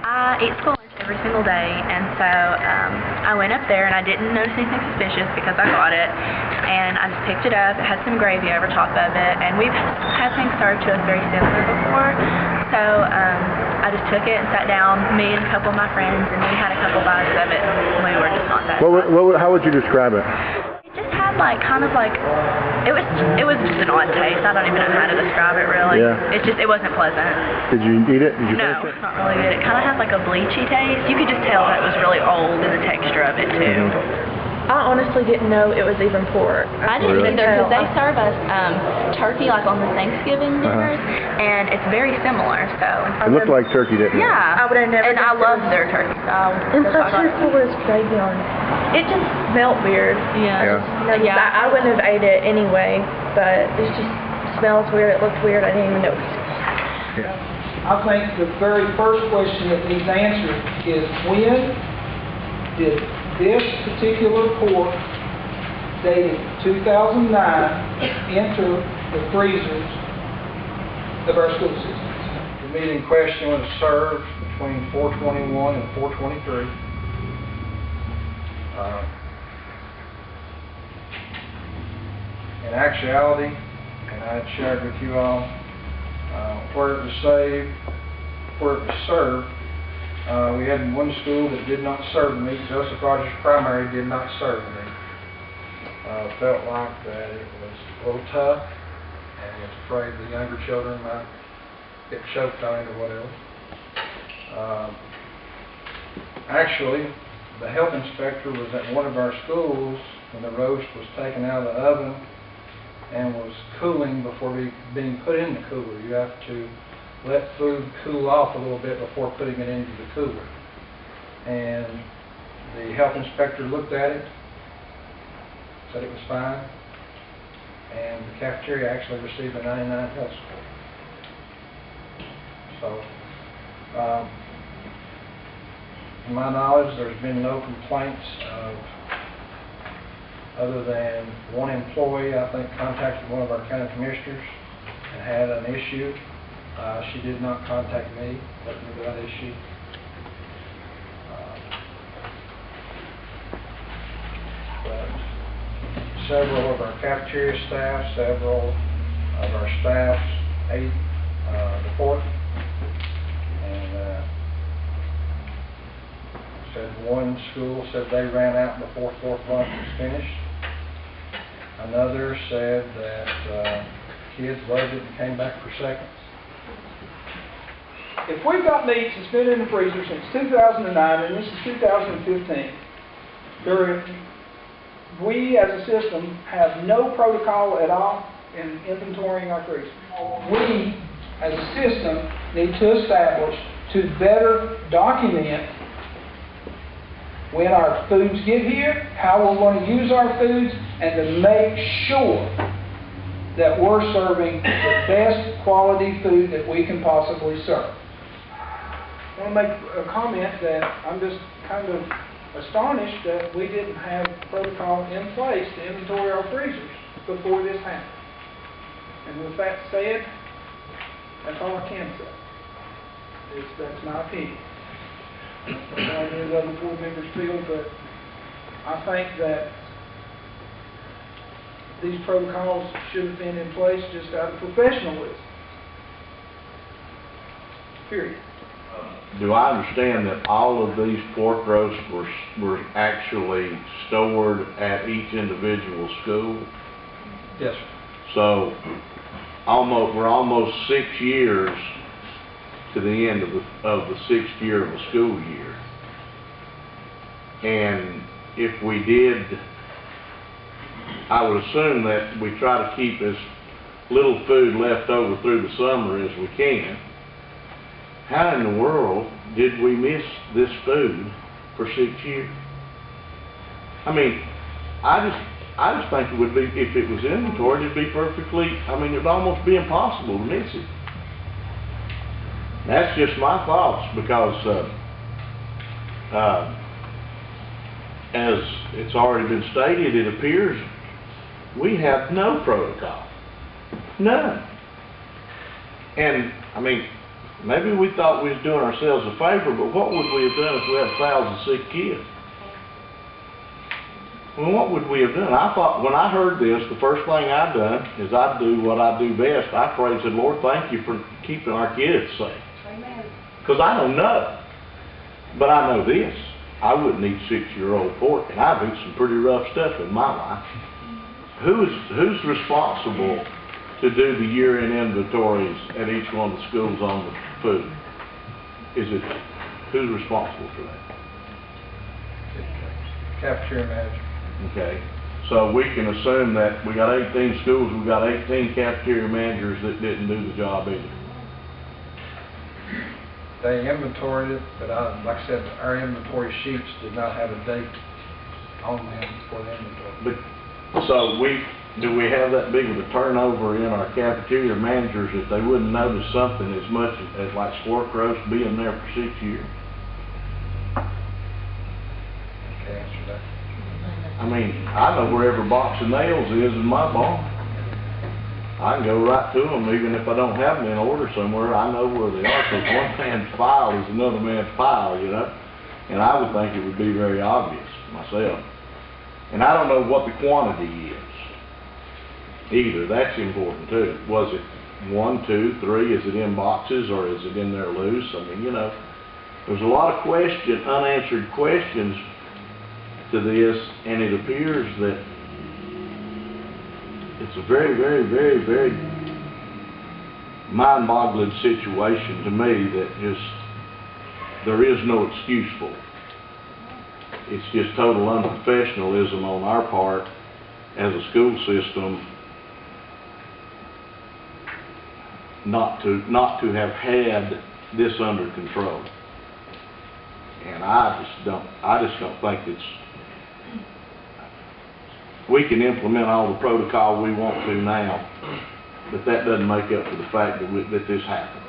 I eat school lunch every single day, and so I went up there and I didn't notice anything suspicious because I got it, and I just picked it up. It had some gravy over top of it, and we've had things served to us very similar before, so I just took it and sat down, me and a couple of my friends, and we had a couple bites of it, and we were just not that. How would you describe it? It just had it was just an odd taste. I don't even know how to describe it really. Yeah. It wasn't pleasant. Did you eat it? Did you No, taste it? it's not really good. It kind of has like a bleachy taste. You could just tell that it was really old in the texture of it too. I honestly didn't know it was even pork. I didn't either because they serve us turkey like on the Thanksgiving dinners, and it's very similar. So it looked like turkey, didn't it? Yeah, I would have never. And I love their turkey style. And especially full of gravy on it. It just smelled weird. Yeah. I wouldn't have ate it anyway, but it just smells weird. It looked weird. I didn't even notice. Yeah. I think the very first question that needs answered is when did this particular pork dated 2009 enter the freezers of our school systems? The meat in question was served between 4/21 and 4/23. In actuality, and I had shared with you all, where it was served, we had one school that did not serve the meat. Joseph Rogers Primary did not serve the meat. Felt like that it was a little tough, and was afraid the younger children might get choked on it or whatever. Actually, the health inspector was at one of our schools when the roast was taken out of the oven and was cooling before being put in the cooler. You have to let food cool off a little bit before putting it into the cooler. And the health inspector looked at it, said it was fine, and the cafeteria actually received a 99 health score. So, to my knowledge, there's been no complaints other than one employee, I think, contacted one of our county commissioners and had an issue. She did not contact me, let me know that issue. But several of our cafeteria staff, several of our staffs ate the pork, and said one school said they ran out before fourth lunch was finished. Another said that kids loved it and came back for seconds. If we've got meat that's been in the freezer since 2009 and this is 2015, we as a system have no protocol at all in inventorying our freezer. We as a system need to establish to better document when our foods get here, how we're going to use our foods, and to make sure that we're serving the best quality food that we can possibly serve. I want to make a comment that I'm just kind of astonished that we didn't have protocol in place to inventory our freezers before this happened. And with that said, that's all I can say. That's my opinion. That's how the other board members feel, but I think that these protocols should have been in place just out of professionalism. Period. Do I understand that all of these pork roasts were actually stored at each individual school? Yes, sir. So we're almost 6 years to the end of the 6th year of the school year. And if we did, I would assume that we try to keep as little food left over through the summer as we can. How in the world did we miss this food for 6 years? I mean, I just think it would be, if it was inventoried, it'd be perfectly, I mean, it'd almost be impossible to miss it. That's just my thoughts, because as it's already been stated, it appears we have no protocol. None. And, I mean, maybe we thought we was doing ourselves a favor, but what would we have done if we had 1,000 sick kids? Well, what would we have done? I thought, when I heard this, the first thing I done is I do what I do best. I prayed and said, Lord, thank you for keeping our kids safe. Amen. Because I don't know. But I know this. I wouldn't eat 6-year-old pork, and I've eaten some pretty rough stuff in my life. Who's responsible to do the year-end inventories at each one of the schools on the food? Who's responsible for that? Cafeteria manager. Okay, so we can assume that we got 18 schools, we got 18 cafeteria managers that didn't do the job either. They inventoried it, but like I said, our inventory sheets did not have a date on them for the inventory. But, so do we have that big of a turnover in our cafeteria managers that they wouldn't notice something as much as like Squirk Roast being there for 6 years? Can't answer that. I mean, I know where every box of nails is in my barn. I can go right to them, even if I don't have them in order somewhere. I know where they are, because one man's file is another man's pile, you know? And I would think it would be very obvious myself. And I don't know what the quantity is either. That's important too. Was it 1, 2, 3? Is it in boxes, or is it in there loose? I mean, you know, there's a lot of unanswered questions to this, and it appears that it's a very, very, very, very mind-boggling situation to me that there is no excuse for it. It's just total unprofessionalism on our part as a school system not to have had this under control. And I just don't think it's. We can implement all the protocol we want to now, but that doesn't make up for the fact that this happened.